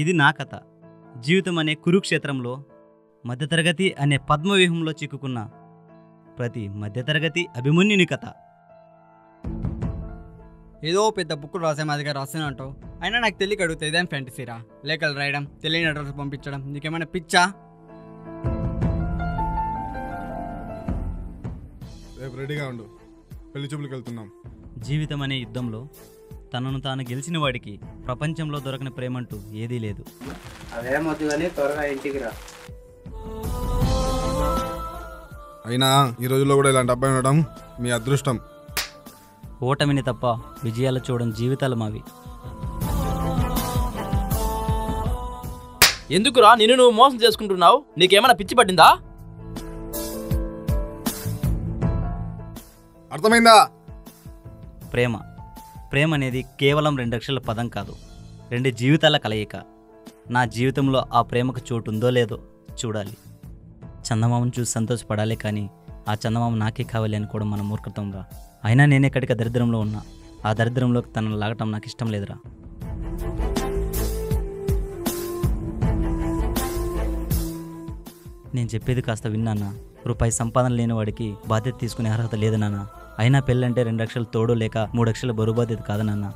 ఇది నా కథ. జీవితం అనే కురుక్షేత్రంలో మధ్యతరగతి అనే పద్మవ్యూహంలో చిక్కుకున్న ప్రతి మధ్యతరగతి అభిమన్యుని కథ. ఏదో పెద్ద బుక్కులు రాసే మాదిగా రాస్తూనే అంటావు. అయినా నాకు తెలియక అడుగుతా, ఇదేం ఫ్యాంటసీరా? లేఖలు రాయడం, తెలియని అడ్రస్ పంపించడం, నీకేమైనా పిచ్చా? రేపు రెడీగా ఉండు, పెళ్లి చూపులకు వెళ్తున్నాం. జీవితం అనే యుద్ధంలో తనను తాను గెలిచిన వాడికి ప్రపంచంలో దొరకని ప్రేమంటూ ఏదీ లేదు. అదేమొద్దు కానీ త్వరగా ఇంటికి రా. అయినా ఈ రోజుల్లో కూడా ఇలాంటి అబ్బాయి ఉండడం మీ అదృష్టం. ఓటమిని తప్ప విజయాలు చూడడం జీవితాలు మావి. ఎందుకురా నిన్ను నువ్వు మోసం చేసుకుంటున్నావు? నీకేమైనా పిచ్చి పట్టిందా? అర్థమైందా? ప్రేమ ప్రేమ అనేది కేవలం 2 అక్షరాల పదం కాదు, 2 జీవితాల కలయిక. నా జీవితంలో ఆ ప్రేమకు చోటు ఉందో లేదో చూడాలి. చందమామను చూసి సంతోషపడాలి, కానీ ఆ చందమామ నాకే కావాలి అనుకోవడం మన మూర్ఖత్వం రా. అయినా నేనే కటిక దరిద్రంలో ఉన్నా. ఆ దరిద్రంలోకి తనను లాగటం నాకు ఇష్టం లేదురా. నేను చెప్పేది కాస్త విన్నానా? రూపాయి సంపాదన లేని వాడికి బాధ్యత తీసుకునే అర్హత లేదు నాన్న. అయినా పెళ్ళంటే 2 అక్షరాలు తోడు లేక 3 అక్షరాల బరువు బాధ్యత కాదు నాన్న.